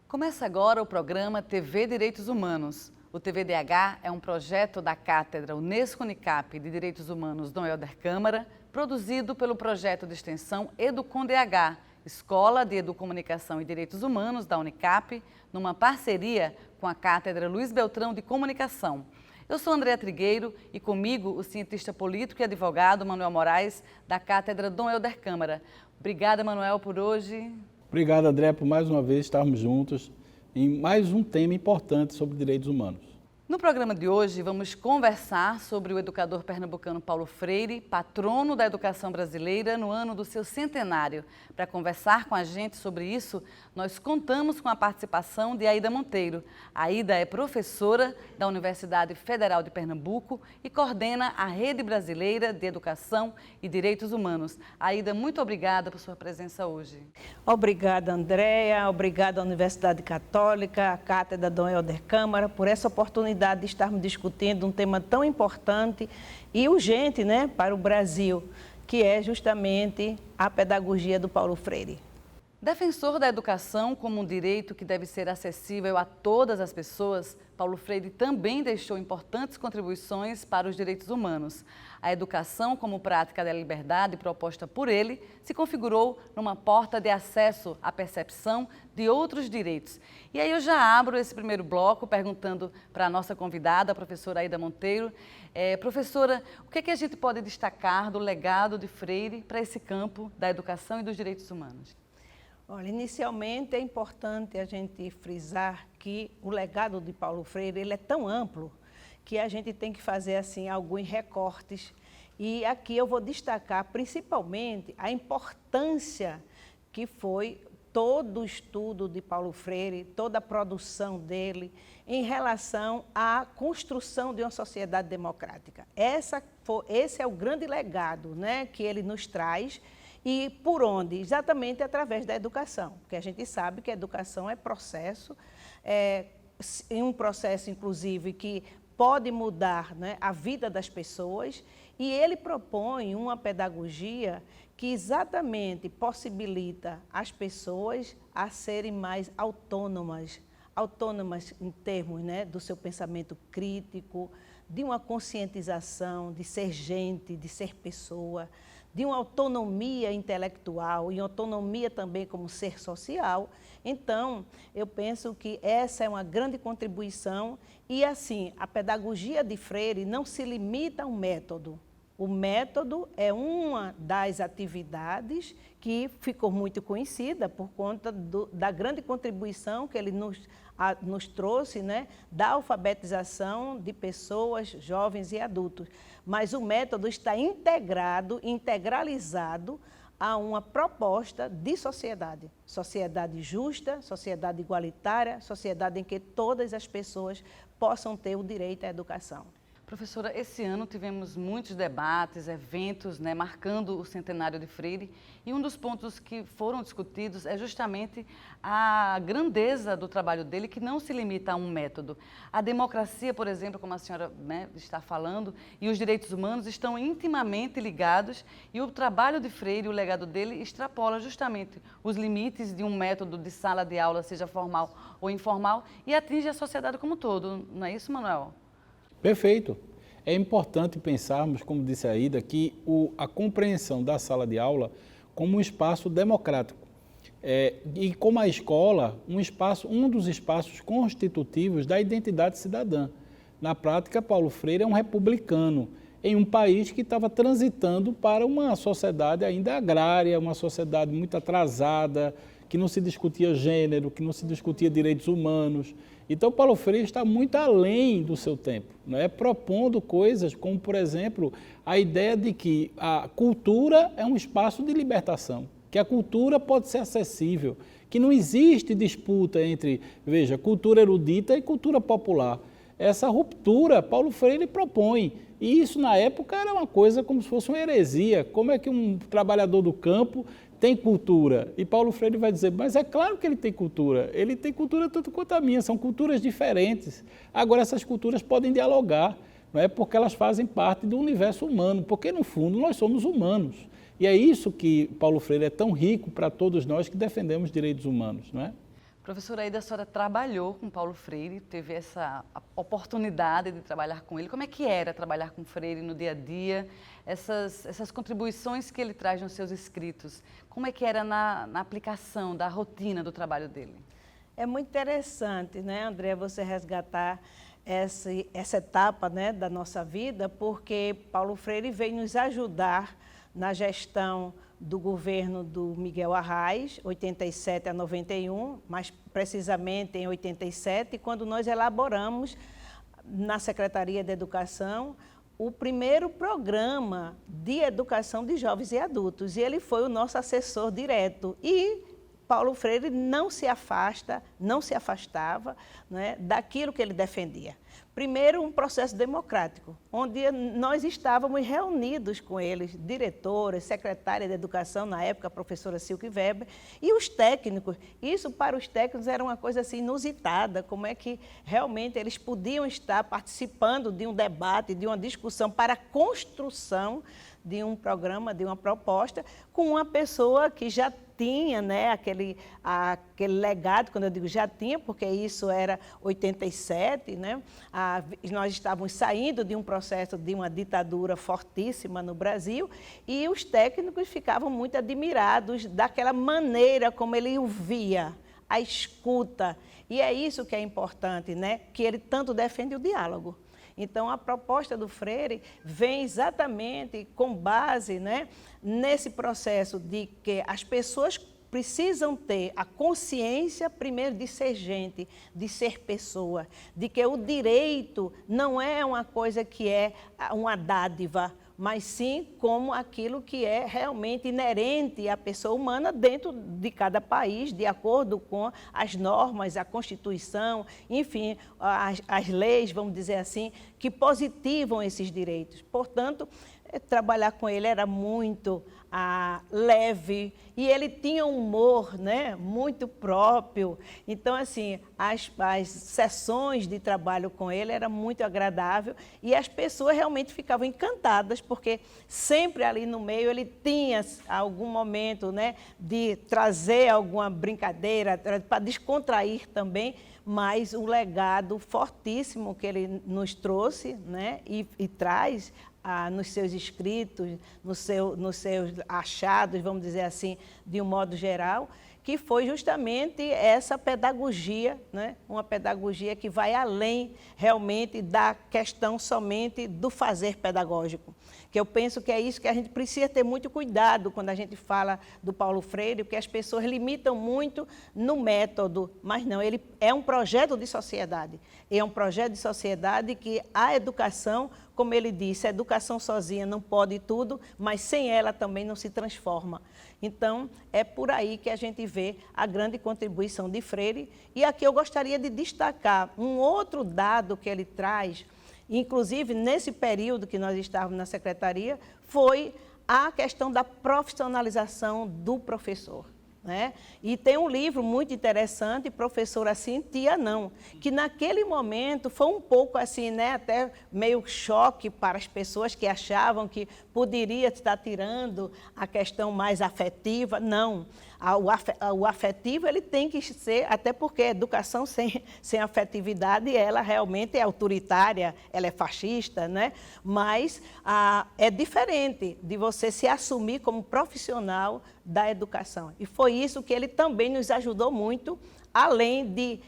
Começa agora o programa TV Direitos Humanos. O TVDH é um projeto da Cátedra Unesco-Unicap de Direitos Humanos Dom Helder Câmara, produzido pelo projeto de extensão EduConDH, Escola de Educomunicação e Direitos Humanos da Unicap, numa parceria com a Cátedra Luiz Beltrão de Comunicação. Eu sou Andréa Trigueiro e comigo o cientista político e advogado Manuel Moraes, da Cátedra Dom Helder Câmara. Obrigada, Manuel, por hoje. Obrigado, André, por mais uma vez estarmos juntos em mais um tema importante sobre direitos humanos. No programa de hoje, vamos conversar sobre o educador pernambucano Paulo Freire, patrono da educação brasileira no ano do seu centenário. Para conversar com a gente sobre isso, nós contamos com a participação de Aida Monteiro. Aida é professora da Universidade Federal de Pernambuco e coordena a Rede Brasileira de Educação e Direitos Humanos. Aida, muito obrigada por sua presença hoje. Obrigada, Andréa. Obrigada à Universidade Católica, à Cátedra Dom Helder Câmara, por essa oportunidade de estarmos discutindo um tema tão importante e urgente, para o Brasil, que é justamente a pedagogia do Paulo Freire. Defensor da educação como um direito que deve ser acessível a todas as pessoas, Paulo Freire também deixou importantes contribuições para os direitos humanos. A educação como prática da liberdade proposta por ele se configurou numa porta de acesso à percepção de outros direitos. E aí eu já abro esse primeiro bloco perguntando para a nossa convidada, a professora Aida Monteiro. Professora, o que é que a gente pode destacar do legado de Freire para esse campo da educação e dos direitos humanos? Olha, inicialmente é importante a gente frisar que o legado de Paulo Freire ele é tão amplo que a gente tem que fazer assim alguns recortes. E aqui eu vou destacar principalmente a importância que foi todo o estudo de Paulo Freire, toda a produção dele em relação à construção de uma sociedade democrática. Esse é o grande legado, que ele nos traz. E por onde? Exatamente através da educação, porque a gente sabe que a educação é processo, um processo, inclusive, que pode mudar a vida das pessoas, e ele propõe uma pedagogia que exatamente possibilita as pessoas a serem mais autônomas em termos do seu pensamento crítico, de uma conscientização, de ser gente, de ser pessoa, de uma autonomia intelectual e autonomia também como ser social. Então, eu penso que essa é uma grande contribuição e, assim, a pedagogia de Freire não se limita a um método. O método é uma das atividades que ficou muito conhecida por conta da grande contribuição que ele nos trouxe, da alfabetização de pessoas, jovens e adultos. Mas o método está integralizado a uma proposta de sociedade. Sociedade justa, sociedade igualitária, sociedade em que todas as pessoas possam ter o direito à educação. Professora, esse ano tivemos muitos debates, eventos, marcando o centenário de Freire, e um dos pontos que foram discutidos é justamente a grandeza do trabalho dele, que não se limita a um método. A democracia, por exemplo, como a senhora está falando, e os direitos humanos estão intimamente ligados, e o trabalho de Freire, o legado dele, extrapola justamente os limites de um método de sala de aula, seja formal ou informal, e atinge a sociedade como um todo. Não é isso, Manuel? Perfeito. É importante pensarmos, como disse a Aida, que a compreensão da sala de aula como um espaço democrático. E como a escola, um dos espaços constitutivos da identidade cidadã. Na prática, Paulo Freire é um republicano em um país que estava transitando para uma sociedade ainda agrária, uma sociedade muito atrasada, que não se discutia gênero, que não se discutia direitos humanos. Então, Paulo Freire está muito além do seu tempo, propondo coisas como, por exemplo, a ideia de que a cultura é um espaço de libertação, que a cultura pode ser acessível, que não existe disputa entre, cultura erudita e cultura popular. Essa ruptura Paulo Freire propõe, e isso na época era uma coisa como se fosse uma heresia. Como é que um trabalhador do campo tem cultura? E Paulo Freire vai dizer, mas é claro que ele tem cultura tanto quanto a minha, são culturas diferentes. Agora essas culturas podem dialogar, porque elas fazem parte do universo humano, porque no fundo nós somos humanos. E é isso que Paulo Freire é tão rico para todos nós que defendemos direitos humanos, Professora Aida, a senhora trabalhou com Paulo Freire, teve essa oportunidade de trabalhar com ele. Como é que era trabalhar com Freire no dia a dia? Essas contribuições que ele traz nos seus escritos, como é que era na aplicação da rotina do trabalho dele? É muito interessante, né, André, você resgatar essa etapa, né, da nossa vida, porque Paulo Freire veio nos ajudar na gestão do governo do Miguel Arraes, 87 a 91, mais precisamente em 87, quando nós elaboramos na Secretaria de Educação o primeiro programa de educação de jovens e adultos. E ele foi o nosso assessor direto. E Paulo Freire não se afastava, né, daquilo que ele defendia. Primeiro, um processo democrático, onde nós estávamos reunidos com eles, diretores, secretária de Educação, na época, a professora Silke Weber, e os técnicos. Isso, para os técnicos, era uma coisa assim, inusitada, como é que realmente eles podiam estar participando de um debate, de uma discussão para a construção de um programa, de uma proposta, com uma pessoa que já tinha, né, aquele legado, quando eu digo já tinha, porque isso era 87, né, nós estávamos saindo de um processo de uma ditadura fortíssima no Brasil, e os técnicos ficavam muito admirados daquela maneira como ele o via, a escuta, e é isso que é importante, né, que ele tanto defende o diálogo. Então, a proposta do Freire vem exatamente com base, né, nesse processo de que as pessoas precisam ter a consciência, primeiro, de ser gente, de ser pessoa, de que o direito não é uma coisa que é uma dádiva, mas sim como aquilo que é realmente inerente à pessoa humana dentro de cada país, de acordo com as normas, a Constituição, enfim, as leis, vamos dizer assim, que positivam esses direitos. Portanto, trabalhar com ele era muito leve, e ele tinha um humor, né, muito próprio. Então, assim, as sessões de trabalho com ele era muito agradável, e as pessoas realmente ficavam encantadas, porque sempre ali no meio ele tinha algum momento, né, de trazer alguma brincadeira, para descontrair também, mas um legado fortíssimo que ele nos trouxe, né, e traz nos seus escritos, nos seus achados, vamos dizer assim, de um modo geral, que foi justamente essa pedagogia, né? Uma pedagogia que vai além realmente da questão somente do fazer pedagógico. Que eu penso que é isso que a gente precisa ter muito cuidado quando a gente fala do Paulo Freire, porque as pessoas limitam muito no método, mas não, ele é um projeto de sociedade. É um projeto de sociedade que a educação, como ele disse, a educação sozinha não pode tudo, mas sem ela também não se transforma. Então, é por aí que a gente vê a grande contribuição de Freire. E aqui eu gostaria de destacar um outro dado que ele traz, inclusive nesse período que nós estávamos na secretaria, foi a questão da profissionalização do professor. Né? E tem um livro muito interessante, Professora Sim, Tia Não, que naquele momento foi um pouco assim, né, até meio choque para as pessoas que achavam que poderia estar tirando a questão mais afetiva. Não, o afetivo ele tem que ser, até porque a educação sem afetividade, ela realmente é autoritária, ela é fascista, né? Mas é diferente de você se assumir como profissional da educação. E foi isso que ele também nos ajudou muito, além de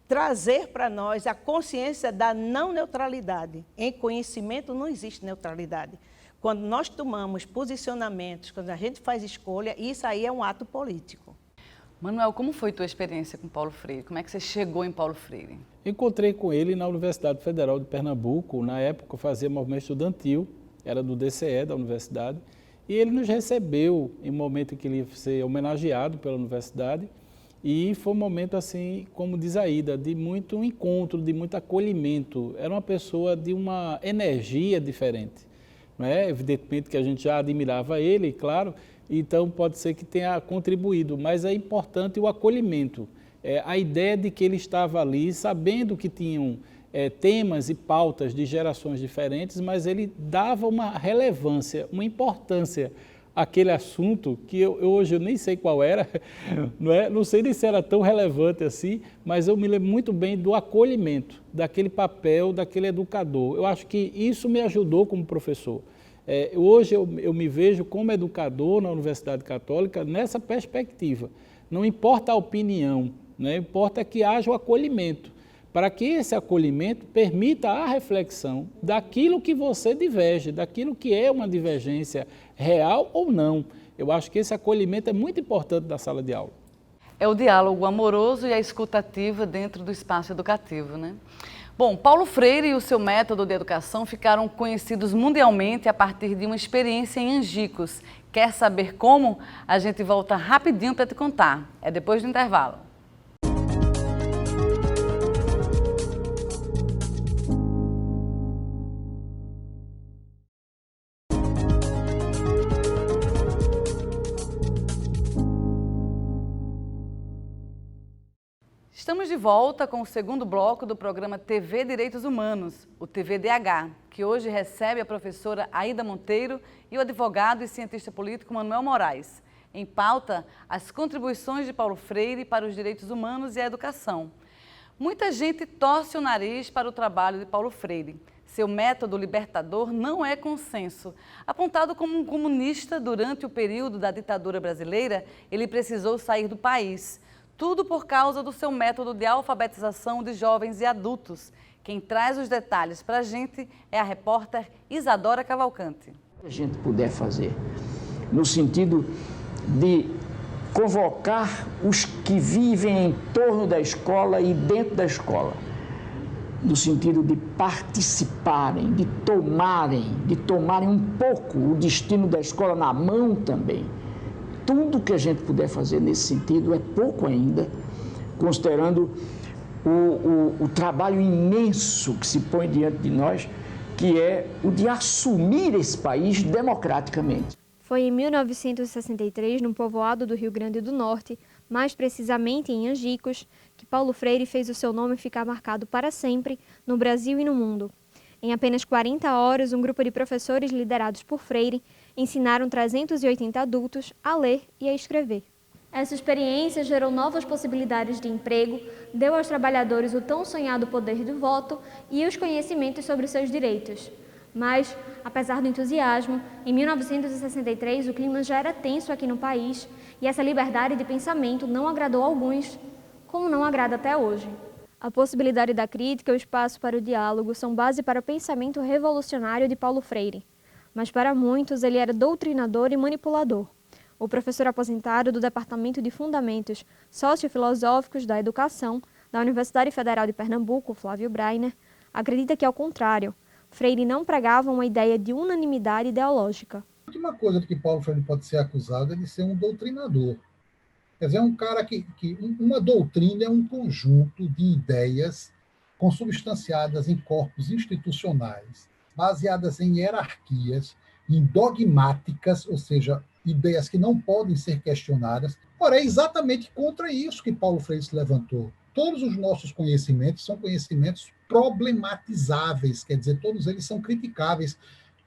trazer para nós a consciência da não neutralidade. Em conhecimento não existe neutralidade. Quando nós tomamos posicionamentos, quando a gente faz escolha, isso aí é um ato político. Manuel, como foi tua experiência com Paulo Freire? Como é que você chegou em Paulo Freire? Encontrei com ele na Universidade Federal de Pernambuco. Na época eu fazia movimento estudantil, era do DCE da universidade, e ele nos recebeu em um momento em que ele ia ser homenageado pela universidade, e foi um momento, assim, como diz a Aida, de muito encontro, de muito acolhimento. Era uma pessoa de uma energia diferente. Não é? Evidentemente que a gente já admirava ele, claro, então pode ser que tenha contribuído, mas é importante o acolhimento, a ideia de que ele estava ali sabendo que tinham temas e pautas de gerações diferentes, mas ele dava uma relevância, uma importância aquele assunto que hoje eu nem sei qual era, não sei nem se era tão relevante assim, mas eu me lembro muito bem do acolhimento, daquele papel, daquele educador. Eu acho que isso me ajudou como professor. Hoje eu me vejo como educador na Universidade Católica nessa perspectiva. Não importa a opinião, né? Importa que haja o acolhimento, para que esse acolhimento permita a reflexão daquilo que você diverge, daquilo que é uma divergência real ou não. Eu acho que esse acolhimento é muito importante da sala de aula. É o diálogo amoroso e a escuta ativa dentro do espaço educativo, né? Bom, Paulo Freire e o seu método de educação ficaram conhecidos mundialmente a partir de uma experiência em Angicos. Quer saber como? A gente volta rapidinho para te contar. É depois do intervalo. Estamos de volta com o segundo bloco do programa TV Direitos Humanos, o TVDH, que hoje recebe a professora Aida Monteiro e o advogado e cientista político Manuel Moraes. Em pauta, as contribuições de Paulo Freire para os direitos humanos e a educação. Muita gente torce o nariz para o trabalho de Paulo Freire. Seu método libertador não é consenso. Apontado como um comunista durante o período da ditadura brasileira, ele precisou sair do país. Tudo por causa do seu método de alfabetização de jovens e adultos. Quem traz os detalhes para a gente é a repórter Isadora Cavalcante. A gente puder fazer, no sentido de convocar os que vivem em torno da escola e dentro da escola, no sentido de participarem, de tomarem um pouco o destino da escola na mão também. Tudo que a gente puder fazer nesse sentido é pouco ainda, considerando o trabalho imenso que se põe diante de nós, que é o de assumir esse país democraticamente. Foi em 1963, no povoado do Rio Grande do Norte, mais precisamente em Angicos, que Paulo Freire fez o seu nome ficar marcado para sempre no Brasil e no mundo. Em apenas 40 horas, um grupo de professores liderados por Freire ensinaram 380 adultos a ler e a escrever. Essa experiência gerou novas possibilidades de emprego, deu aos trabalhadores o tão sonhado poder do voto e os conhecimentos sobre seus direitos. Mas, apesar do entusiasmo, em 1963 o clima já era tenso aqui no país e essa liberdade de pensamento não agradou a alguns, como não agrada até hoje. A possibilidade da crítica e o espaço para o diálogo são base para o pensamento revolucionário de Paulo Freire. Mas para muitos ele era doutrinador e manipulador. O professor aposentado do Departamento de Fundamentos Sociofilosóficos da Educação da Universidade Federal de Pernambuco, Flávio Breiner, acredita que, ao contrário, Freire não pregava uma ideia de unanimidade ideológica. A última coisa de que Paulo Freire pode ser acusado é de ser um doutrinador. Quer dizer, é um cara que uma doutrina é um conjunto de ideias consubstanciadas em corpos institucionais, baseadas em hierarquias, em dogmáticas, ou seja, ideias que não podem ser questionadas. Ora, é exatamente contra isso que Paulo Freire se levantou. Todos os nossos conhecimentos são conhecimentos problematizáveis, quer dizer, todos eles são criticáveis,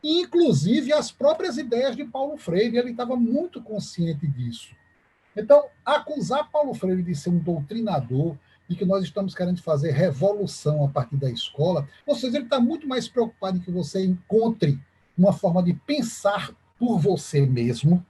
inclusive as próprias ideias de Paulo Freire, ele estava muito consciente disso. Então, acusar Paulo Freire de ser um doutrinador e que nós estamos querendo fazer revolução a partir da escola, ou seja, ele está muito mais preocupado em que você encontre uma forma de pensar por você mesmo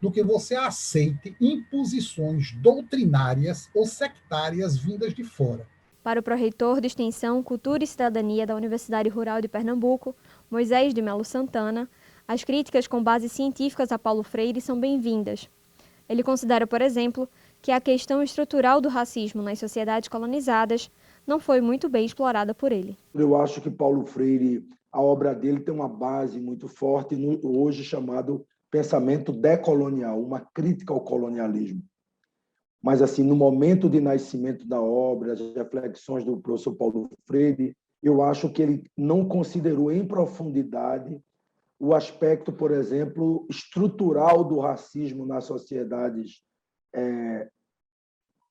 do que você aceite imposições doutrinárias ou sectárias vindas de fora. Para o pró-reitor de Extensão, Cultura e Cidadania da Universidade Rural de Pernambuco, Moisés de Melo Santana, as críticas com bases científicas a Paulo Freire são bem-vindas. Ele considera, por exemplo, que a questão estrutural do racismo nas sociedades colonizadas não foi muito bem explorada por ele. Eu acho que Paulo Freire, a obra dele tem uma base muito forte no hoje chamado pensamento decolonial, uma crítica ao colonialismo. Mas, assim, no momento de nascimento da obra, as reflexões do professor Paulo Freire, eu acho que ele não considerou em profundidade o aspecto, por exemplo, estrutural do racismo nas sociedades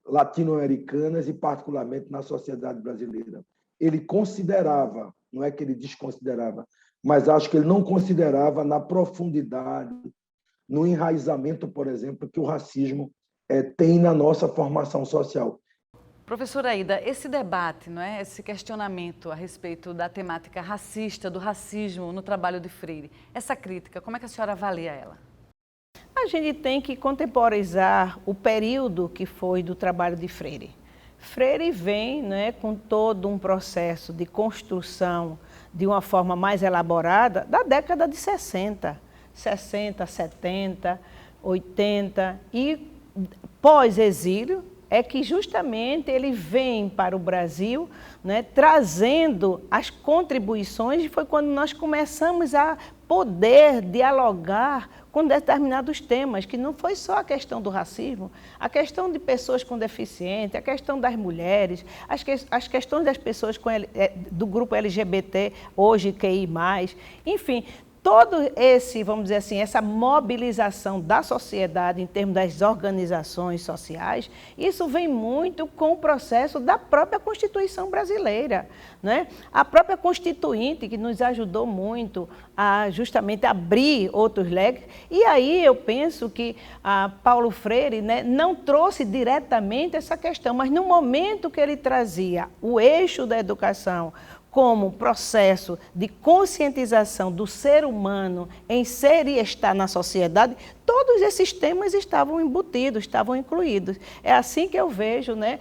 latino-americanas e, particularmente, na sociedade brasileira. Ele considerava, não é que ele desconsiderava, mas acho que ele não considerava na profundidade no enraizamento, por exemplo, que o racismo tem na nossa formação social. Professora Aida, esse debate, não é? Esse questionamento a respeito da temática racista, do racismo no trabalho de Freire, essa crítica, como é que a senhora avalia ela? A gente tem que contemporizar o período que foi do trabalho de Freire. Freire vem, né, com todo um processo de construção de uma forma mais elaborada da década de 60, 70, 80 e pós-exílio, é que justamente ele vem para o Brasil, né, trazendo as contribuições, e foi quando nós começamos a poder dialogar com determinados temas, que não foi só a questão do racismo, a questão de pessoas com deficiência, a questão das mulheres, as questões das pessoas do grupo LGBT, hoje QI+, enfim, todo esse, vamos dizer assim, essa mobilização da sociedade em termos das organizações sociais, isso vem muito com o processo da própria Constituição brasileira, né? A própria Constituinte, que nos ajudou muito a justamente abrir outros leques. E aí eu penso que Paulo Freire, né, não trouxe diretamente essa questão, mas no momento que ele trazia o eixo da educação como processo de conscientização do ser humano em ser e estar na sociedade, todos esses temas estavam embutidos, estavam incluídos. É assim que eu vejo, né,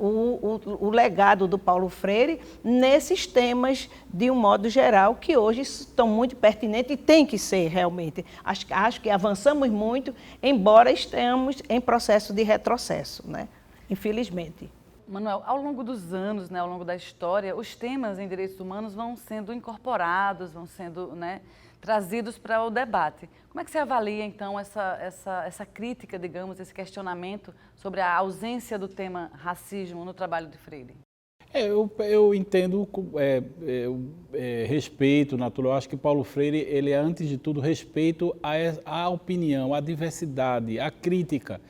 o legado do Paulo Freire nesses temas, de um modo geral, que hoje estão muito pertinentes e tem que ser realmente. Acho que avançamos muito, embora estejamos em processo de retrocesso, né, infelizmente. Manuel, ao longo dos anos, né, ao longo da história, os temas em direitos humanos vão sendo incorporados, vão sendo, né, trazidos para o debate. Como é que você avalia, então, essa crítica, digamos, esse questionamento sobre a ausência do tema racismo no trabalho de Freire? Eu entendo respeito natural. Eu acho que Paulo Freire, ele é, antes de tudo, respeito à opinião, à diversidade, à crítica.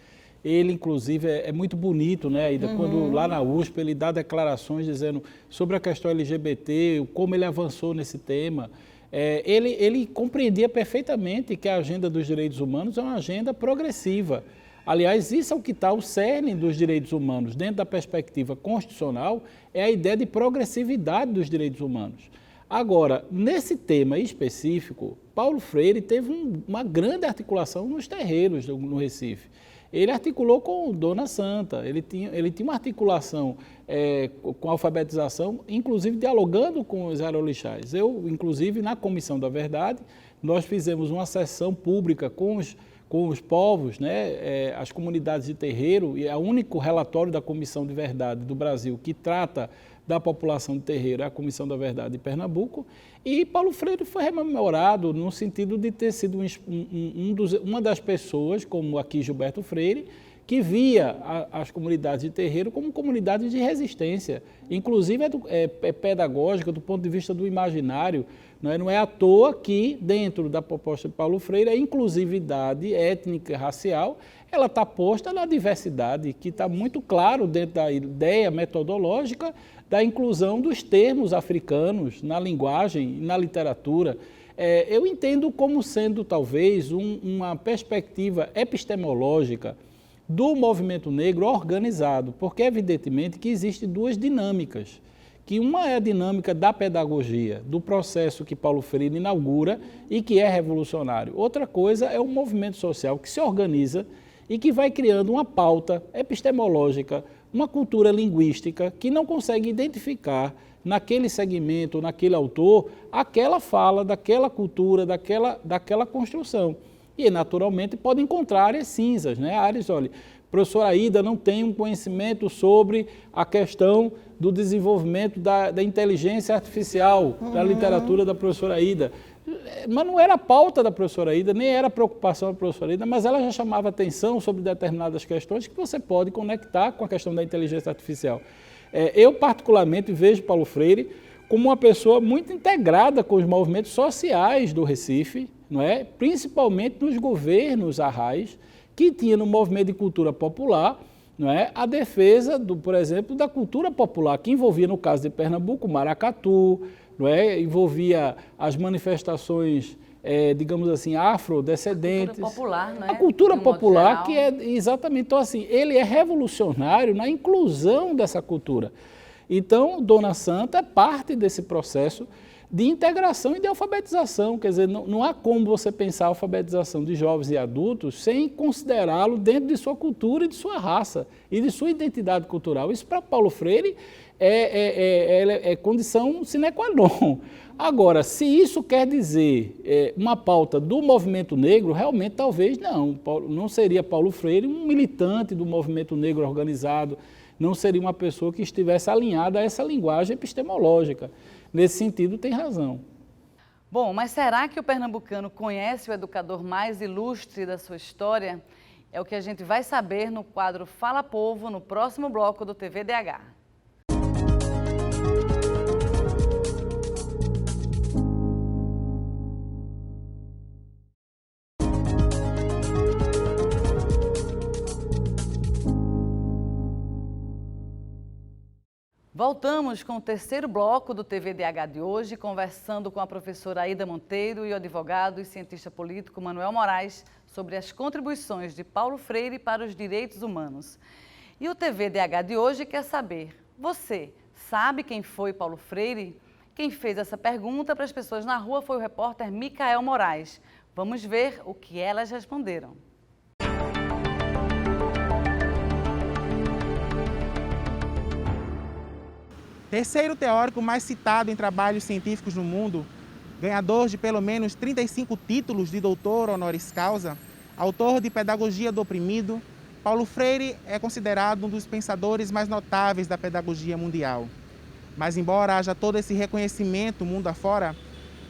Ele, inclusive, é muito bonito, né, Aida? Quando lá na USP ele dá declarações dizendo sobre a questão LGBT, como ele avançou nesse tema. Ele compreendia perfeitamente que a agenda dos direitos humanos é uma agenda progressiva. Aliás, isso é o que está o cerne dos direitos humanos. Dentro da perspectiva constitucional, é a ideia de progressividade dos direitos humanos. Agora, nesse tema específico, Paulo Freire teve uma grande articulação nos terreiros no Recife. Ele articulou com Dona Santa, ele tinha uma articulação com a alfabetização, inclusive dialogando com os aerolixás. Eu, inclusive, na Comissão da Verdade, nós fizemos uma sessão pública com os povos, né, as comunidades de terreiro, e é o único relatório da Comissão de Verdade do Brasil que trata da população de terreiro, é a Comissão da Verdade de Pernambuco, e Paulo Freire foi rememorado no sentido de ter sido uma das pessoas, como aqui Gilberto Freire, que via as comunidades de terreiro como comunidades de resistência, inclusive é pedagógica do ponto de vista do imaginário. Não é à toa que, dentro da proposta de Paulo Freire, a inclusividade étnica e racial, ela está posta na diversidade, que está muito claro dentro da ideia metodológica da inclusão dos termos africanos na linguagem e na literatura. Eu entendo como sendo, talvez, uma perspectiva epistemológica do movimento negro organizado, porque, evidentemente, que existem duas dinâmicas, que uma é a dinâmica da pedagogia, do processo que Paulo Freire inaugura e que é revolucionário. Outra coisa é o movimento social que se organiza e que vai criando uma pauta epistemológica, uma cultura linguística que não consegue identificar naquele segmento, naquele autor, aquela fala, daquela cultura, daquela construção. E, naturalmente, pode encontrar áreas cinzas, né? Áreas, olha, a professora Aida não tem um conhecimento sobre a questão do desenvolvimento da inteligência artificial, da literatura da professora Aida. Mas não era a pauta da professora Aida, nem era a preocupação da professora Aida, mas ela já chamava atenção sobre determinadas questões que você pode conectar com a questão da inteligência artificial. Eu, particularmente, vejo Paulo Freire como uma pessoa muito integrada com os movimentos sociais do Recife, não é? Principalmente nos governos arrais, que tinha no movimento de cultura popular, não é? A defesa, por exemplo, da cultura popular, que envolvia, no caso de Pernambuco, o maracatu, não é? Envolvia as manifestações digamos assim, afrodescendentes. Cultura popular, né? A cultura De um modo popular geral. que é exatamente, então assim, ele é revolucionário na inclusão dessa cultura. Então, Dona Santa é parte desse processo de integração e de alfabetização, quer dizer, não há como você pensar a alfabetização de jovens e adultos sem considerá-lo dentro de sua cultura e de sua raça e de sua identidade cultural. Isso para Paulo Freire é condição sine qua non. Agora, se isso quer dizer uma pauta do movimento negro, realmente talvez não seria Paulo Freire um militante do movimento negro organizado, não seria uma pessoa que estivesse alinhada a essa linguagem epistemológica. Nesse sentido, tem razão. Bom, mas será que o pernambucano conhece o educador mais ilustre da sua história? É o que a gente vai saber no quadro Fala Povo, no próximo bloco do TVDH. Voltamos com o terceiro bloco do TVDH de hoje, conversando com a professora Aida Monteiro e o advogado e cientista político Manuel Moraes sobre as contribuições de Paulo Freire para os direitos humanos. E o TVDH de hoje quer saber, você sabe quem foi Paulo Freire? Quem fez essa pergunta para as pessoas na rua foi o repórter Micael Moraes. Vamos ver o que elas responderam. Terceiro teórico mais citado em trabalhos científicos no mundo, ganhador de pelo menos 35 títulos de doutor honoris causa, autor de Pedagogia do Oprimido, Paulo Freire é considerado um dos pensadores mais notáveis da pedagogia mundial. Mas embora haja todo esse reconhecimento mundo afora,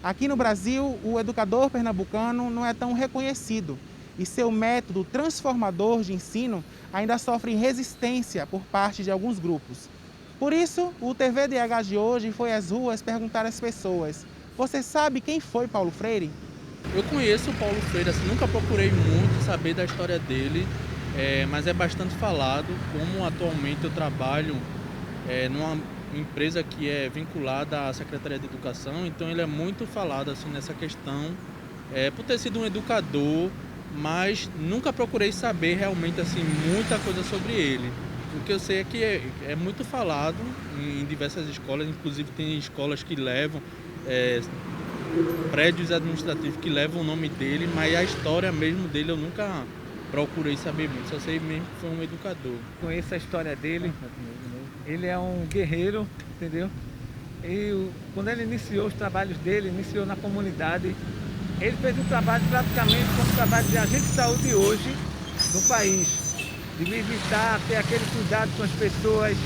aqui no Brasil o educador pernambucano não é tão reconhecido e seu método transformador de ensino ainda sofre resistência por parte de alguns grupos. Por isso, o TVDH de hoje foi às ruas perguntar às pessoas: você sabe quem foi Paulo Freire? Eu conheço o Paulo Freire, assim, nunca procurei muito saber da história dele, mas é bastante falado. Como atualmente eu trabalho numa empresa que é vinculada à Secretaria de Educação, então ele é muito falado assim, nessa questão, por ter sido um educador, mas nunca procurei saber realmente assim, muita coisa sobre ele. O que eu sei é que é muito falado em diversas escolas, inclusive tem escolas que levam prédios administrativos que levam o nome dele, mas a história mesmo dele eu nunca procurei saber muito, só sei mesmo que foi um educador. Conheço a história dele, ele é um guerreiro, entendeu? E quando ele iniciou os trabalhos dele, iniciou na comunidade, ele fez um trabalho praticamente como o trabalho de agente de saúde hoje no país. De visitar, ter aquele cuidado com as pessoas.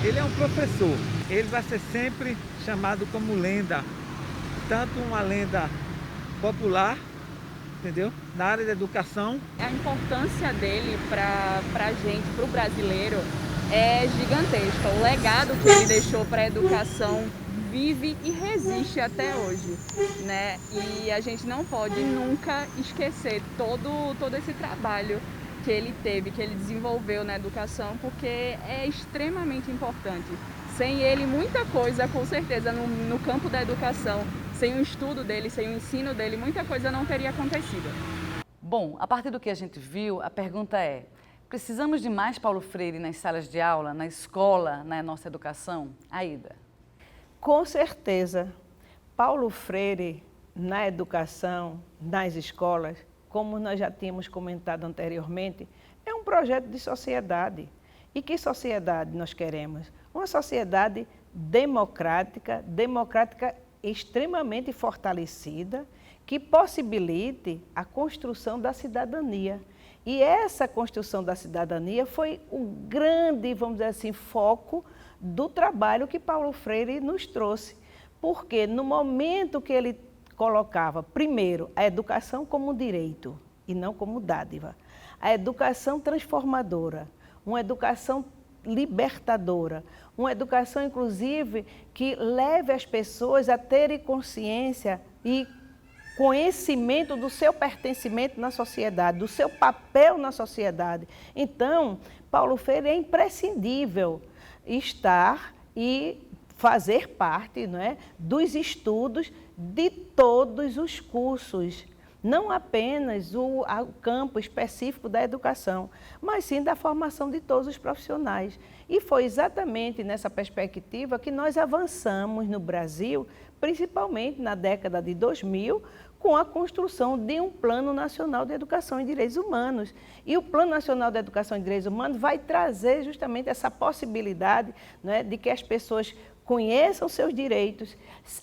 Ele é um professor, ele vai ser sempre chamado como lenda, tanto uma lenda popular, entendeu? Na área da educação. A importância dele para a gente, para o brasileiro, é gigantesca. O legado que ele deixou para a educação vive e resiste até hoje, né? E a gente não pode nunca esquecer todo esse trabalho que ele teve, que ele desenvolveu na educação, porque é extremamente importante. Sem ele, muita coisa, com certeza, no campo da educação, sem o estudo dele, sem o ensino dele, muita coisa não teria acontecido. Bom, a partir do que a gente viu, a pergunta é: precisamos de mais Paulo Freire nas salas de aula, na escola, na nossa educação? Aida. Com certeza. Paulo Freire, na educação, nas escolas, como nós já tínhamos comentado anteriormente, é um projeto de sociedade. E que sociedade nós queremos? Uma sociedade democrática extremamente fortalecida, que possibilite a construção da cidadania. E essa construção da cidadania foi o grande, vamos dizer assim, foco do trabalho que Paulo Freire nos trouxe. Porque no momento que ele colocava, primeiro, a educação como direito e não como dádiva. A educação transformadora, uma educação libertadora, uma educação, inclusive, que leve as pessoas a terem consciência e conhecimento do seu pertencimento na sociedade, do seu papel na sociedade. Então, Paulo Freire é imprescindível estar e fazer parte, não é, dos estudos de todos os cursos, não apenas o campo específico da educação, mas sim da formação de todos os profissionais. E foi exatamente nessa perspectiva que nós avançamos no Brasil, principalmente na década de 2000, com a construção de um Plano Nacional de Educação e Direitos Humanos. E o Plano Nacional de Educação e Direitos Humanos vai trazer justamente essa possibilidade, né, de que as pessoas conheçam seus direitos,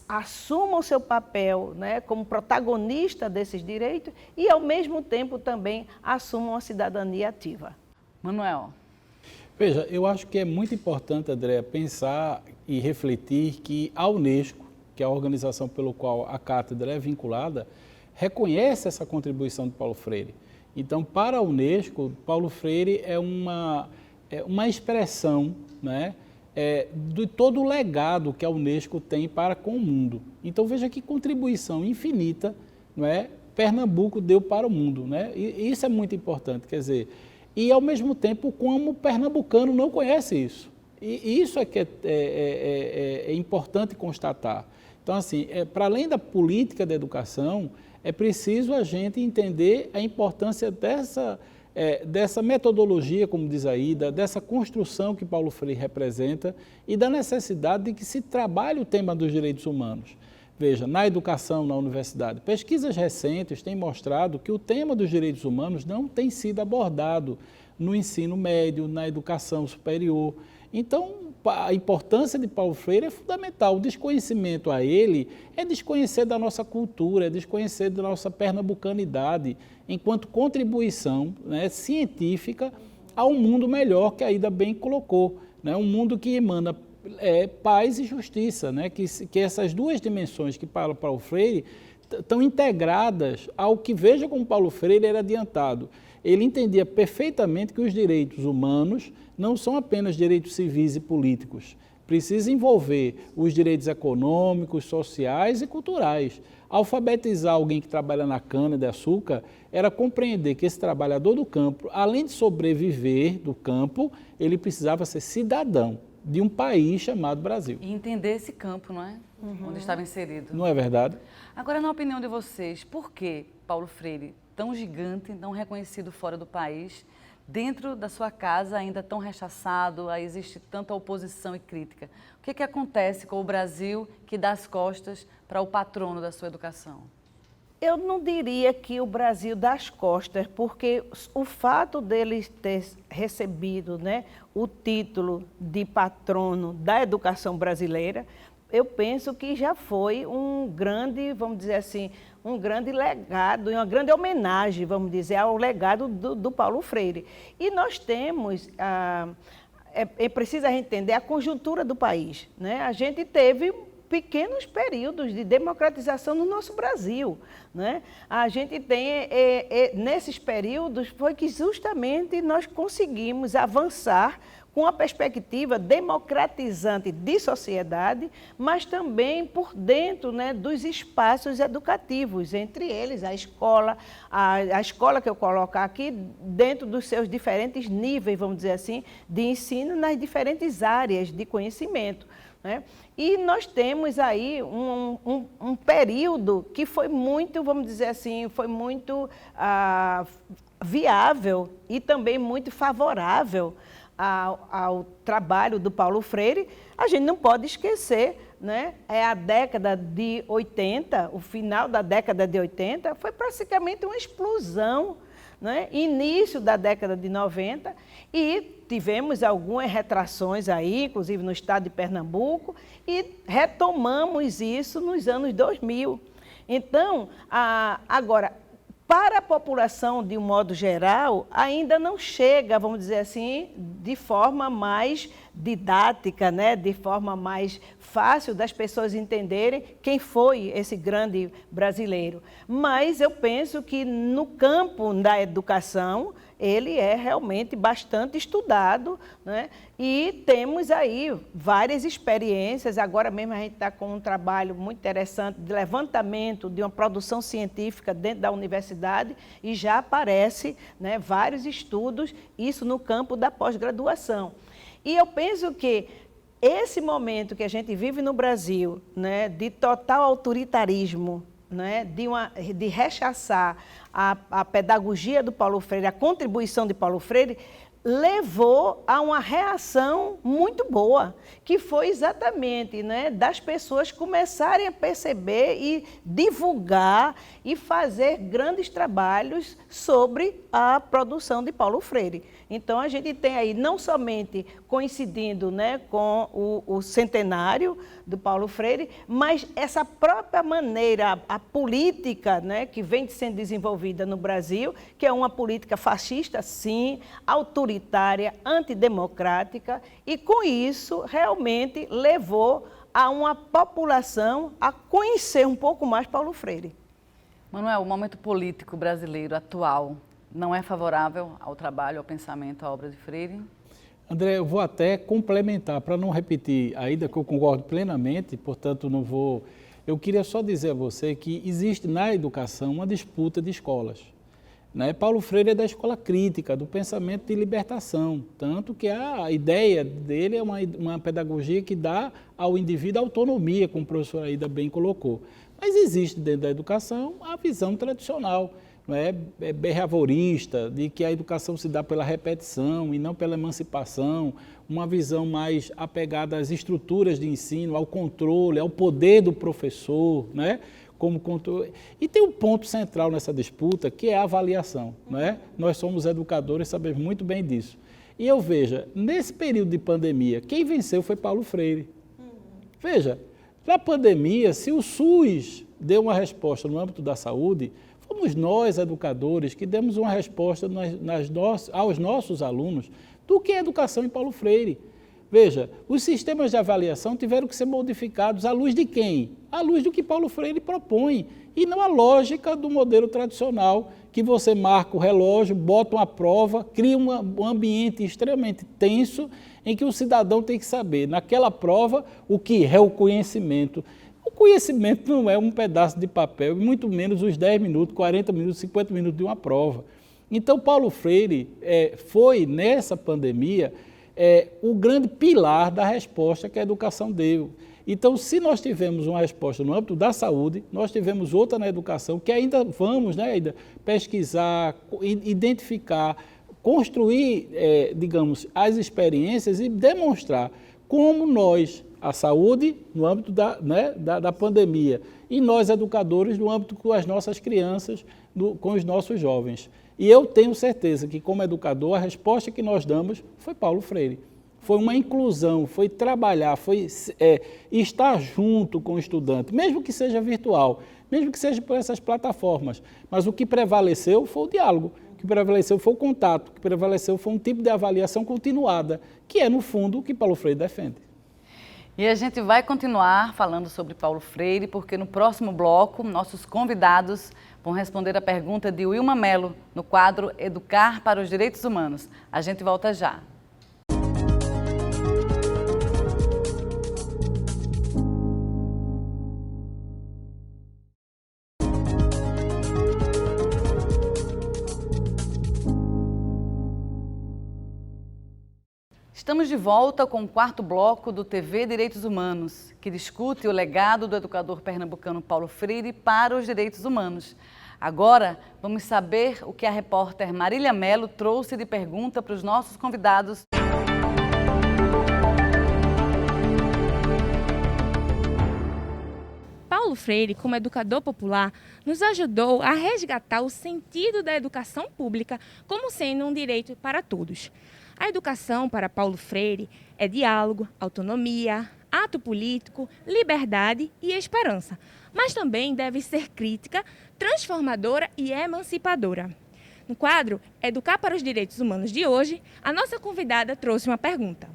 assumam o seu papel, né, como protagonista desses direitos e, ao mesmo tempo, também assumam a cidadania ativa. Manuel. Veja, eu acho que é muito importante, Andréa, pensar e refletir que a Unesco, que é a organização pela qual a cátedra é vinculada, reconhece essa contribuição de Paulo Freire. Então, para a Unesco, Paulo Freire é uma expressão, né, de todo o legado que a Unesco tem para com o mundo. Então, veja que contribuição infinita, não é, Pernambuco deu para o mundo, né? E isso é muito importante, quer dizer, e ao mesmo tempo como o pernambucano não conhece isso. E isso é que é importante constatar. Então, assim, para além da política da educação, é preciso a gente entender a importância dessa metodologia, como diz a Ida, dessa construção que Paulo Freire representa e da necessidade de que se trabalhe o tema dos direitos humanos. Veja, na educação, na universidade, pesquisas recentes têm mostrado que o tema dos direitos humanos não tem sido abordado no ensino médio, na educação superior. Então, a importância de Paulo Freire é fundamental. O desconhecimento a ele é desconhecer da nossa cultura, é desconhecer da nossa pernambucanidade, enquanto contribuição, né, científica a um mundo melhor, que a Ida bem colocou, né, um mundo que emana paz e justiça, né, que essas duas dimensões que para Paulo Freire estão integradas ao que, veja como Paulo Freire era adiantado. Ele entendia perfeitamente que os direitos humanos não são apenas direitos civis e políticos. Precisa envolver os direitos econômicos, sociais e culturais. Alfabetizar alguém que trabalha na cana-de-açúcar era compreender que esse trabalhador do campo, além de sobreviver do campo, ele precisava ser cidadão de um país chamado Brasil. E entender esse campo, não é? Onde estava inserido. Não é verdade? Agora, na opinião de vocês, por que Paulo Freire, tão gigante, tão reconhecido fora do país, dentro da sua casa ainda tão rechaçado, existe tanta oposição e crítica? O que acontece com o Brasil que dá as costas para o patrono da sua educação? Eu não diria que o Brasil dá as costas, porque o fato dele ter recebido, né, o título de patrono da educação brasileira, eu penso que já foi um grande, vamos dizer assim, um grande legado, uma grande homenagem, vamos dizer, ao legado do Paulo Freire. E nós temos, é preciso a gente entender a conjuntura do país, né? A gente teve pequenos períodos de democratização no nosso Brasil, né? A gente tem, nesses períodos, foi que justamente nós conseguimos avançar com a perspectiva democratizante de sociedade, mas também por dentro, né, dos espaços educativos, entre eles a escola que eu coloco aqui, dentro dos seus diferentes níveis, vamos dizer assim, de ensino nas diferentes áreas de conhecimento, né? E nós temos aí um período que foi muito, vamos dizer assim, foi muito viável e também muito favorável ao trabalho do Paulo Freire. A gente não pode esquecer, né? É a década de 80, o final da década de 80, foi praticamente uma explosão, né? Início da década de 90, e tivemos algumas retrações aí, inclusive no estado de Pernambuco, e retomamos isso nos anos 2000. Então, agora, para a população, de um modo geral, ainda não chega, vamos dizer assim, de forma mais didática, né? De forma mais fácil das pessoas entenderem quem foi esse grande brasileiro. Mas eu penso que no campo da educação, ele é realmente bastante estudado, né? E temos aí várias experiências. Agora mesmo a gente está com um trabalho muito interessante de levantamento de uma produção científica dentro da universidade e já aparece, né, vários estudos, isso no campo da pós-graduação. E eu penso que esse momento que a gente vive no Brasil, né, de total autoritarismo, né, de rechaçar a pedagogia do Paulo Freire, a contribuição de Paulo Freire, levou a uma reação muito boa, que foi exatamente, né, das pessoas começarem a perceber e divulgar e fazer grandes trabalhos sobre a produção de Paulo Freire. Então, a gente tem aí, não somente coincidindo, né, com o centenário do Paulo Freire, mas essa própria maneira, a política, né, que vem sendo desenvolvida no Brasil, que é uma política fascista, sim, autoritária, antidemocrática, e com isso realmente levou a uma população a conhecer um pouco mais Paulo Freire. Manuel, o momento político brasileiro atual não é favorável ao trabalho, ao pensamento, à obra de Freire? André, eu vou até complementar, para não repetir ainda, que eu concordo plenamente, portanto não vou... Eu queria só dizer a você que existe na educação uma disputa de escolas. Né? Paulo Freire é da escola crítica, do pensamento de libertação, tanto que a ideia dele é uma pedagogia que dá ao indivíduo autonomia, como o professor Aida bem colocou. Mas existe dentro da educação a visão tradicional, não é behaviorista, de que a educação se dá pela repetição e não pela emancipação, uma visão mais apegada às estruturas de ensino, ao controle, ao poder do professor, né? Como controle. E tem um ponto central nessa disputa, que é a avaliação, não é? Nós somos educadores, sabemos muito bem disso. E eu vejo, nesse período de pandemia, quem venceu foi Paulo Freire. Veja, na pandemia, se o SUS deu uma resposta no âmbito da saúde, fomos nós, educadores, que demos uma resposta aos nossos alunos do que é educação em Paulo Freire. Veja, os sistemas de avaliação tiveram que ser modificados à luz de quem? À luz do que Paulo Freire propõe, e não a lógica do modelo tradicional, que você marca o relógio, bota uma prova, cria um ambiente extremamente tenso, em que o cidadão tem que saber, naquela prova, o que é o conhecimento. O conhecimento não é um pedaço de papel, e muito menos os 10 minutos, 40 minutos, 50 minutos de uma prova. Então, Paulo Freire foi, nessa pandemia, o grande pilar da resposta que a educação deu. Então, se nós tivemos uma resposta no âmbito da saúde, nós tivemos outra na educação, que ainda vamos, né, ainda pesquisar, identificar, construir, digamos, as experiências e demonstrar como nós, a saúde no âmbito da pandemia, e nós, educadores, no âmbito com as nossas crianças, com os nossos jovens. E eu tenho certeza que, como educador, a resposta que nós damos foi Paulo Freire. Foi uma inclusão, foi trabalhar, foi estar junto com o estudante, mesmo que seja virtual, mesmo que seja por essas plataformas. Mas o que prevaleceu foi o diálogo, o que prevaleceu foi o contato, o que prevaleceu foi um tipo de avaliação continuada, que é, no fundo, o que Paulo Freire defende. E a gente vai continuar falando sobre Paulo Freire, porque no próximo bloco, nossos convidados vão responder a pergunta de Wilma Mello, no quadro Educar para os Direitos Humanos. A gente volta já. Estamos de volta com o quarto bloco do TV Direitos Humanos, que discute o legado do educador pernambucano Paulo Freire para os direitos humanos. Agora, vamos saber o que a repórter Marília Mello trouxe de pergunta para os nossos convidados. Paulo Freire, como educador popular, nos ajudou a resgatar o sentido da educação pública como sendo um direito para todos. A educação para Paulo Freire é diálogo, autonomia, ato político, liberdade e esperança, mas também deve ser crítica, transformadora e emancipadora. No quadro Educar para os Direitos Humanos de hoje, a nossa convidada trouxe uma pergunta.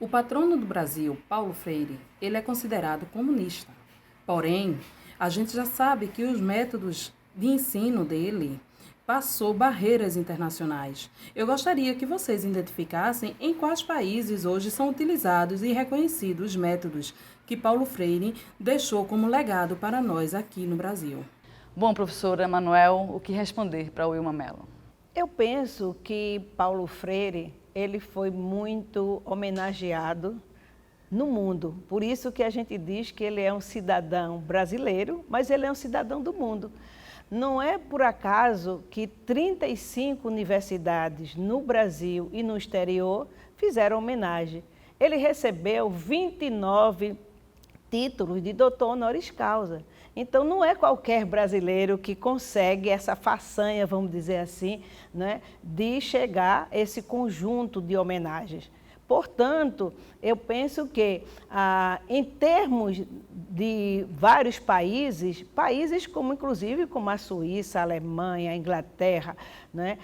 O patrono do Brasil, Paulo Freire, ele é considerado comunista. Porém, a gente já sabe que os métodos de ensino dele passou barreiras internacionais. Eu gostaria que vocês identificassem em quais países hoje são utilizados e reconhecidos os métodos que Paulo Freire deixou como legado para nós aqui no Brasil. Bom, professora Manuel, o que responder para Wilma Mello? Eu penso que Paulo Freire, ele foi muito homenageado no mundo. Por isso que a gente diz que ele é um cidadão brasileiro, mas ele é um cidadão do mundo. Não é por acaso que 35 universidades no Brasil e no exterior fizeram homenagem. Ele recebeu 29 títulos de doutor honoris causa. Então, não é qualquer brasileiro que consegue essa façanha, vamos dizer assim, né, de chegar a esse conjunto de homenagens. Portanto, eu penso que, em termos de vários países como, inclusive, como a Suíça, a Alemanha, a Inglaterra, né,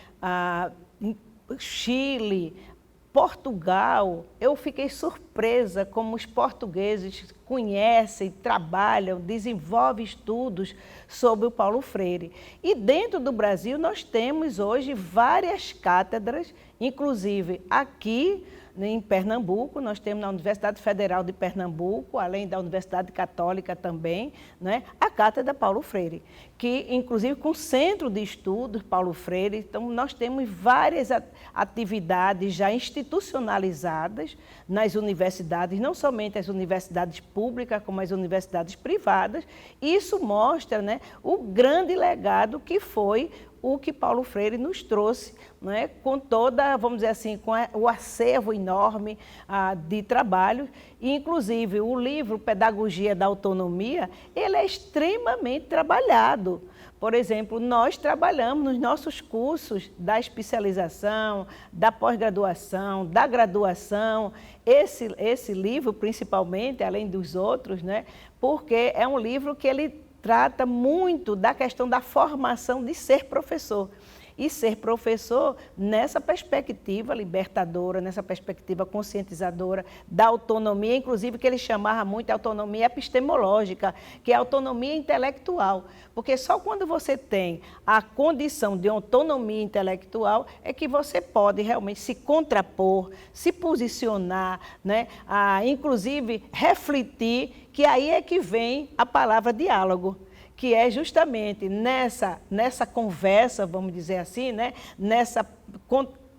Chile, Portugal, eu fiquei surpresa como os portugueses conhecem, trabalham, desenvolvem estudos sobre o Paulo Freire. E dentro do Brasil nós temos hoje várias cátedras, inclusive aqui em Pernambuco, nós temos na Universidade Federal de Pernambuco, além da Universidade Católica também, né, a Cátedra Paulo Freire, que inclusive com o Centro de Estudos Paulo Freire, então nós temos várias atividades já institucionalizadas nas universidades, não somente as universidades públicas, como as universidades privadas. Isso mostra, né, o grande legado que foi o que Paulo Freire nos trouxe, né, com toda, vamos dizer assim, com o acervo enorme de trabalho. E, inclusive, o livro Pedagogia da Autonomia, ele é extremamente trabalhado. Por exemplo, nós trabalhamos nos nossos cursos da especialização, da pós-graduação, da graduação, esse livro, principalmente, além dos outros, né, porque é um livro que ele trata muito da questão da formação de ser professor. E ser professor nessa perspectiva libertadora, nessa perspectiva conscientizadora da autonomia, inclusive que ele chamava muito a autonomia epistemológica, que é a autonomia intelectual. Porque só quando você tem a condição de autonomia intelectual é que você pode realmente se contrapor, se posicionar, né? Inclusive refletir, que aí é que vem a palavra diálogo, que é justamente nessa conversa, vamos dizer assim, né?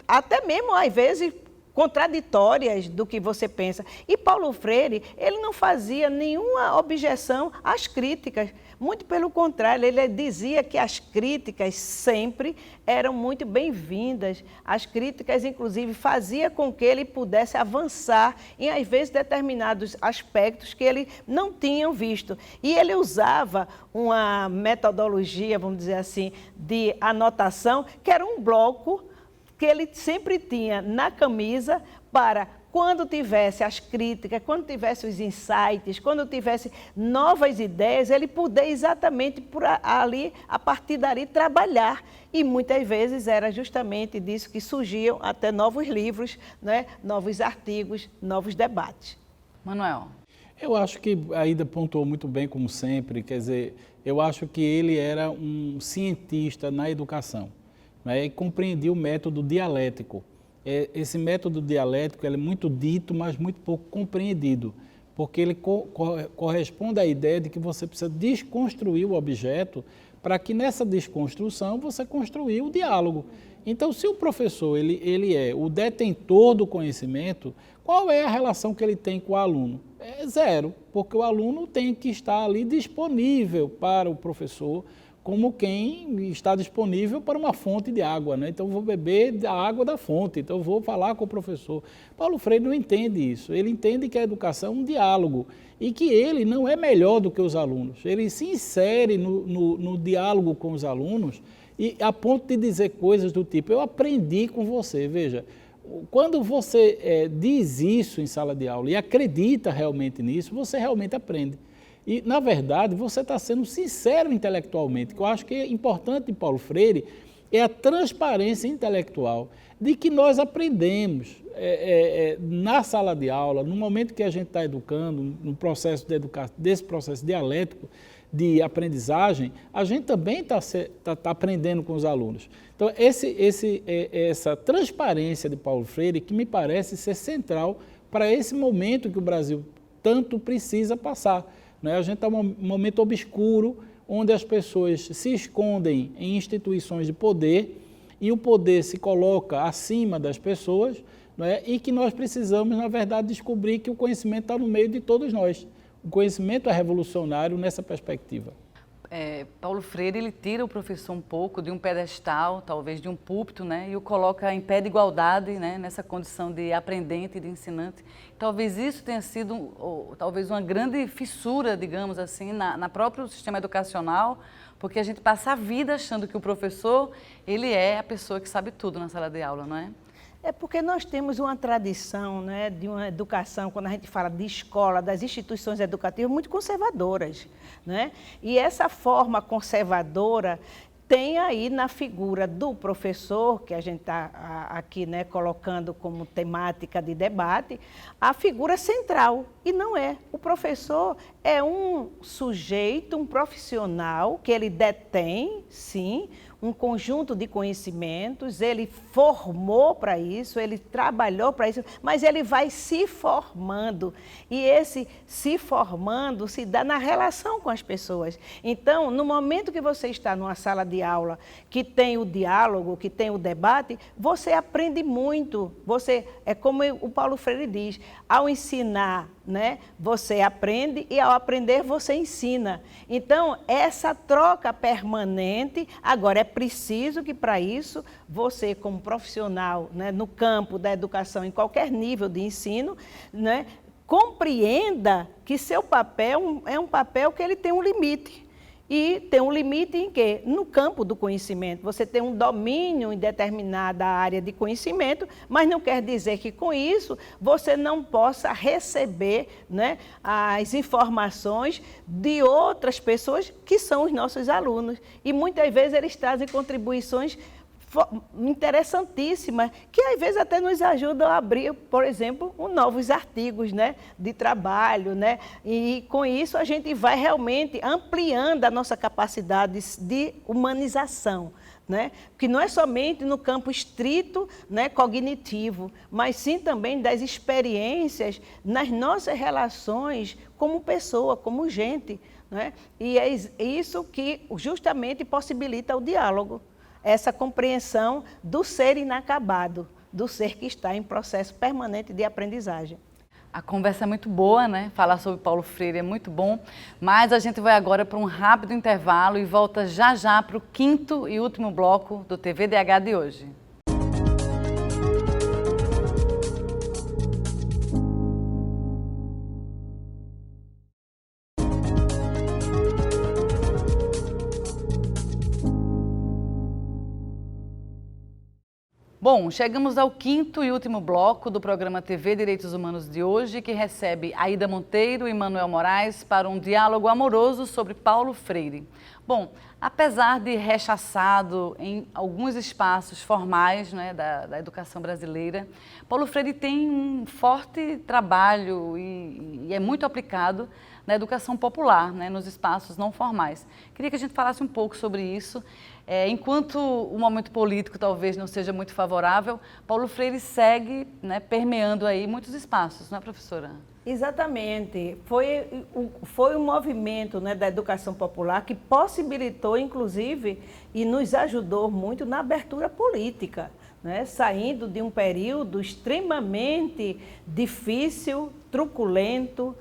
Até mesmo, às vezes, contraditórias do que você pensa. E Paulo Freire, ele não fazia nenhuma objeção às críticas. Muito pelo contrário, ele dizia que as críticas sempre eram muito bem-vindas. As críticas, inclusive, faziam com que ele pudesse avançar em, às vezes, determinados aspectos que ele não tinha visto. E ele usava uma metodologia, vamos dizer assim, de anotação, que era um bloco que ele sempre tinha na camisa para, quando tivesse as críticas, quando tivesse os insights, quando tivesse novas ideias, ele poder exatamente por ali, a partir dali, trabalhar. E muitas vezes era justamente disso que surgiam até novos livros, né? Novos artigos, novos debates. Manuel. Eu acho que a Aida pontuou muito bem, como sempre, quer dizer, eu acho que ele era um cientista na educação, né? E compreendia o método dialético. Esse método dialético ele é muito dito, mas muito pouco compreendido, porque ele corresponde à ideia de que você precisa desconstruir o objeto para que nessa desconstrução você construir o diálogo. Então, se o professor ele é o detentor do conhecimento, qual é a relação que ele tem com o aluno? É zero, porque o aluno tem que estar ali disponível para o professor, como quem está disponível para uma fonte de água, né? Então, eu vou beber a água da fonte, então eu vou falar com o professor. Paulo Freire não entende isso, ele entende que a educação é um diálogo e que ele não é melhor do que os alunos. Ele se insere no diálogo com os alunos e a ponto de dizer coisas do tipo, eu aprendi com você, veja, quando você diz isso em sala de aula e acredita realmente nisso, você realmente aprende. E, na verdade, você está sendo sincero intelectualmente, que eu acho que é importante em Paulo Freire, é a transparência intelectual de que nós aprendemos na sala de aula, no momento que a gente está educando, no processo de educação, desse processo dialético de aprendizagem, a gente também está aprendendo com os alunos. Então, essa transparência de Paulo Freire que me parece ser central para esse momento que o Brasil tanto precisa passar. A gente está num momento obscuro, onde as pessoas se escondem em instituições de poder e o poder se coloca acima das pessoas, não é? E que nós precisamos, na verdade, descobrir que o conhecimento está no meio de todos nós. O conhecimento é revolucionário nessa perspectiva. Paulo Freire, ele tira o professor um pouco de um pedestal, talvez de um púlpito, né, e o coloca em pé de igualdade, né, nessa condição de aprendente e de ensinante. Talvez isso tenha sido, talvez, uma grande fissura, digamos assim, na próprio sistema educacional, porque a gente passa a vida achando que o professor, ele é a pessoa que sabe tudo na sala de aula, não é? É porque nós temos uma tradição, né, de uma educação, quando a gente fala de escola, das instituições educativas, muito conservadoras, né? E essa forma conservadora tem aí na figura do professor, que a gente está aqui, né, colocando como temática de debate, a figura central, e não é. O professor é um sujeito, um profissional, que ele detém, sim, um conjunto de conhecimentos, ele formou para isso, ele trabalhou para isso, mas ele vai se formando. E esse se formando se dá na relação com as pessoas. Então, no momento que você está numa sala de aula, que tem o diálogo, que tem o debate, você aprende muito. É como o Paulo Freire diz, ao ensinar, né, você aprende e ao aprender você ensina. Então, essa troca permanente, agora é preciso que para isso você, como profissional, né, no campo da educação, em qualquer nível de ensino, né, compreenda que seu papel é um papel que ele tem um limite. E tem um limite em quê? No campo do conhecimento. Você tem um domínio em determinada área de conhecimento, mas não quer dizer que com isso você não possa receber, né, as informações de outras pessoas que são os nossos alunos. E muitas vezes eles trazem contribuições interessantíssimas, que às vezes até nos ajudam a abrir, por exemplo, novos artigos, né, de trabalho, né, e com isso a gente vai realmente ampliando a nossa capacidade de humanização, né, que não é somente no campo estrito, né, cognitivo, mas sim também das experiências nas nossas relações como pessoa, como gente, né, e é isso que justamente possibilita o diálogo. Essa compreensão do ser inacabado, do ser que está em processo permanente de aprendizagem. A conversa é muito boa, né? Falar sobre Paulo Freire é muito bom, mas a gente vai agora para um rápido intervalo e volta já já para o 5º e último bloco do TVDH de hoje. Bom, chegamos ao 5º e último bloco do programa TV Direitos Humanos de hoje, que recebe Aida Monteiro e Manuel Moraes para um diálogo amoroso sobre Paulo Freire. Bom, apesar de rechaçado em alguns espaços formais, né, da educação brasileira, Paulo Freire tem um forte trabalho e é muito aplicado na educação popular, né, nos espaços não formais. Queria que a gente falasse um pouco sobre isso. Enquanto o momento político talvez não seja muito favorável, Paulo Freire segue, né, permeando aí muitos espaços, não é, professora? Exatamente. Foi um movimento, né, da educação popular que possibilitou, inclusive, e nos ajudou muito na abertura política, né, saindo de um período extremamente difícil, truculento,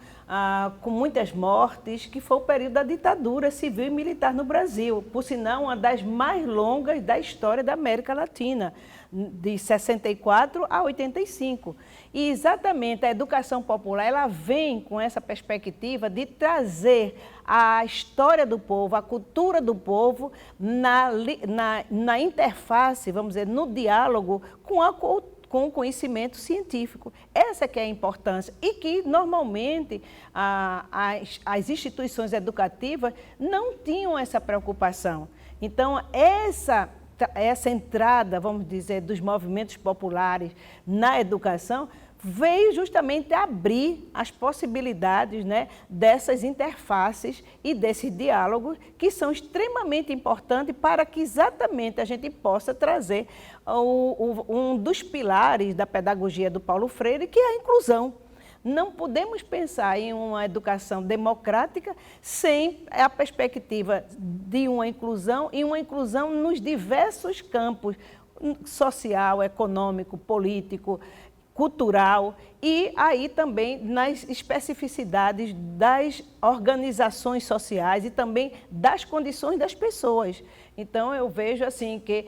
com muitas mortes, que foi o período da ditadura civil e militar no Brasil, por sinal uma das mais longas da história da América Latina, de 64 a 85. E exatamente a educação popular, ela vem com essa perspectiva de trazer a história do povo, a cultura do povo na interface, vamos dizer, no diálogo com o conhecimento científico. Essa que é a importância e que, normalmente, as instituições educativas não tinham essa preocupação. Então, essa entrada, vamos dizer, dos movimentos populares na educação veio justamente abrir as possibilidades, né, dessas interfaces e desses diálogos que são extremamente importantes para que exatamente a gente possa trazer um dos pilares da pedagogia do Paulo Freire, que é a inclusão. Não podemos pensar em uma educação democrática sem a perspectiva de uma inclusão e uma inclusão nos diversos campos, social, econômico, político, cultural e aí também nas especificidades das organizações sociais e também das condições das pessoas. Então, eu vejo assim que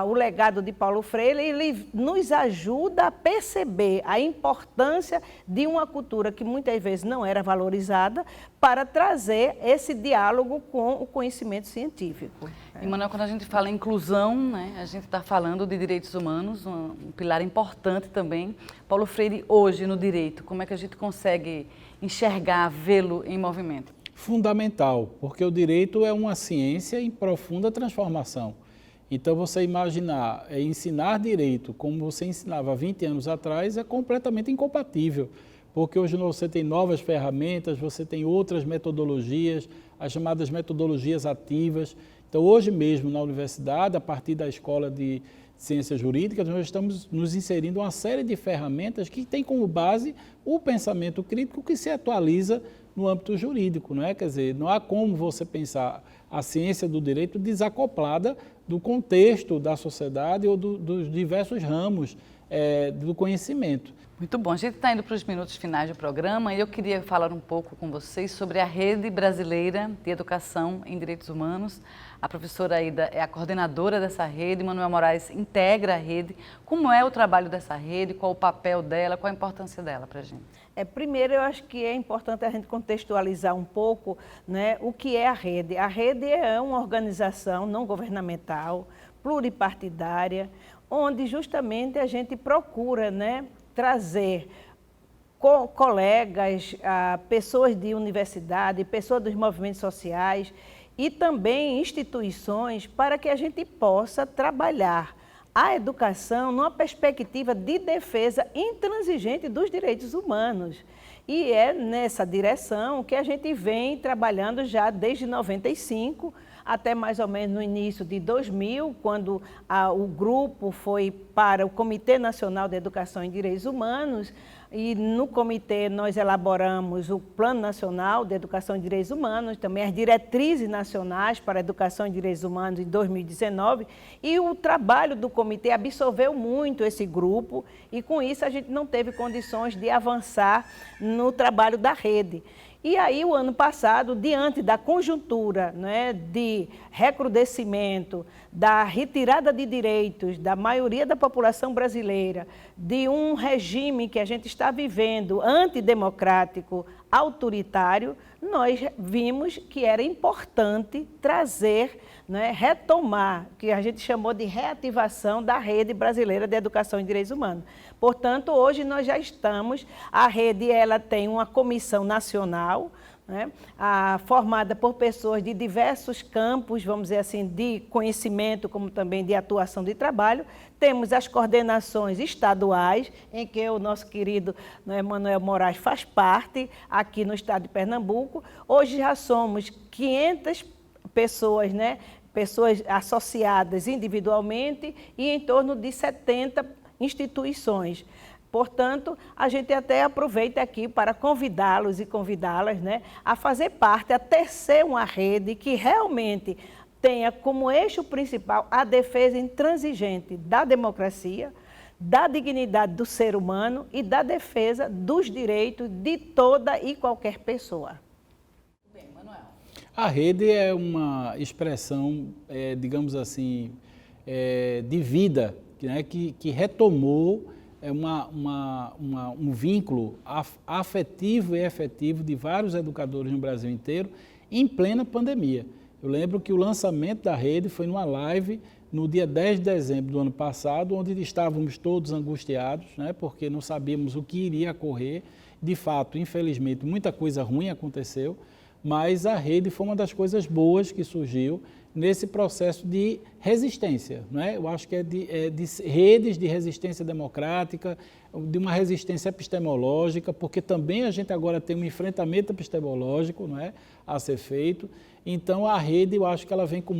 o legado de Paulo Freire, ele nos ajuda a perceber a importância de uma cultura que muitas vezes não era valorizada para trazer esse diálogo com o conhecimento científico. E, Manuel, quando a gente fala em inclusão, né, a gente está falando de direitos humanos, um pilar importante também. Paulo Freire, hoje, no direito, como é que a gente consegue enxergar, vê-lo em movimento? Fundamental, porque o direito é uma ciência em profunda transformação. Então, você imaginar, ensinar direito como você ensinava há 20 anos atrás é completamente incompatível, porque hoje você tem novas ferramentas, você tem outras metodologias, as chamadas metodologias ativas. Então, hoje mesmo na universidade, a partir da Escola de Ciências Jurídicas, nós estamos nos inserindo uma série de ferramentas que tem como base o pensamento crítico que se atualiza no âmbito jurídico, não é? Quer dizer, não há como você pensar a ciência do direito desacoplada do contexto da sociedade ou dos diversos ramos do conhecimento. Muito bom. A gente está indo para os minutos finais do programa e eu queria falar um pouco com vocês sobre a Rede Brasileira de Educação em Direitos Humanos. A professora Aida é a coordenadora dessa rede, Manuel Moraes integra a rede. Como é o trabalho dessa rede, qual o papel dela, qual a importância dela para a gente? Primeiro, eu acho que é importante a gente contextualizar um pouco, né, o que é a rede. A rede é uma organização não governamental, pluripartidária, onde justamente a gente procura, né, trazer colegas, pessoas de universidade, pessoas dos movimentos sociais e também instituições para que a gente possa trabalhar a educação numa perspectiva de defesa intransigente dos direitos humanos. E é nessa direção que a gente vem trabalhando já desde 95, até mais ou menos no início de 2000, quando o grupo foi para o Comitê Nacional de Educação em Direitos Humanos, e no comitê nós elaboramos o Plano Nacional de Educação em Direitos Humanos, também as diretrizes nacionais para a educação em direitos humanos em 2019, e o trabalho do comitê absorveu muito esse grupo, e com isso a gente não teve condições de avançar no trabalho da rede. E aí, o ano passado, diante da conjuntura, né, de recrudescimento, da retirada de direitos da maioria da população brasileira, de um regime que a gente está vivendo antidemocrático, autoritário, nós vimos que era importante trazer, né, retomar, que a gente chamou de reativação da Rede Brasileira de Educação em Direitos Humanos. Portanto, hoje nós já estamos, a rede ela tem uma comissão nacional, né, formada por pessoas de diversos campos, vamos dizer assim, de conhecimento, como também de atuação de trabalho. Temos as coordenações estaduais, em que o nosso querido, né, Manuel Moraes faz parte, aqui no estado de Pernambuco. Hoje já somos 500 pessoas, né, pessoas associadas individualmente e em torno de 70 instituições. Portanto, a gente até aproveita aqui para convidá-los e convidá-las, né, a fazer parte, a tecer uma rede que realmente tenha como eixo principal a defesa intransigente da democracia, da dignidade do ser humano e da defesa dos direitos de toda e qualquer pessoa. Bem, Manuel. A rede é uma expressão, digamos assim, de vida, né, que retomou um vínculo afetivo e efetivo de vários educadores no Brasil inteiro em plena pandemia. Eu lembro que o lançamento da rede foi numa live no dia 10 de dezembro do ano passado, onde estávamos todos angustiados, né, porque não sabíamos o que iria ocorrer. De fato, infelizmente, muita coisa ruim aconteceu, mas a rede foi uma das coisas boas que surgiu nesse processo de resistência, né? Eu acho que é de redes de resistência democrática, de uma resistência epistemológica, porque também a gente agora tem um enfrentamento epistemológico, não é, a ser feito. Então, a rede, eu acho que ela vem com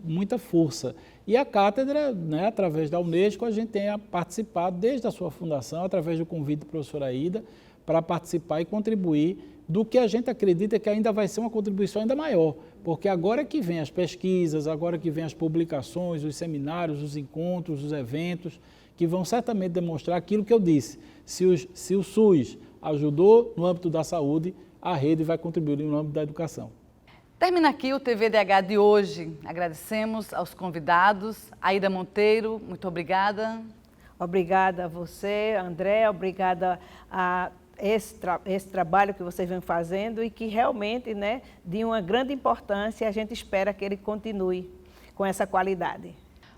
muita força. E a cátedra, né, através da Unesco, a gente tem participado desde a sua fundação, através do convite da professora Aida, para participar e contribuir do que a gente acredita que ainda vai ser uma contribuição ainda maior porque agora é que vem as pesquisas, agora que vem as publicações, os seminários, os encontros, os eventos, que vão certamente demonstrar aquilo que eu disse. Se o SUS ajudou no âmbito da saúde, a rede vai contribuir no âmbito da educação. Termina aqui o TVDH de hoje. Agradecemos aos convidados. Aida Monteiro, muito obrigada. Obrigada a você, André, obrigada a esse trabalho que vocês vêm fazendo e que realmente, né, de uma grande importância, e a gente espera que ele continue com essa qualidade.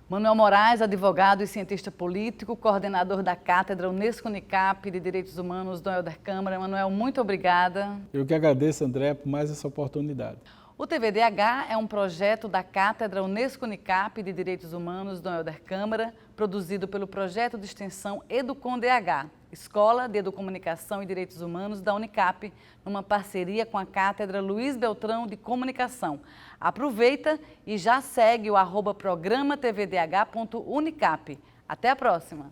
Manuel Moraes, advogado e cientista político, coordenador da Cátedra Unesco-Unicap de Direitos Humanos do Helder Câmara. Manuel, muito obrigada. Eu que agradeço, André, por mais essa oportunidade. O TVDH é um projeto da Cátedra Unesco-Unicap de Direitos Humanos do Helder Câmara, produzido pelo projeto de extensão EducomDH, Escola de Educomunicação e Direitos Humanos da Unicap, numa parceria com a Cátedra Luiz Beltrão de Comunicação. Aproveita e já segue o @programatvdh.unicap. Até a próxima!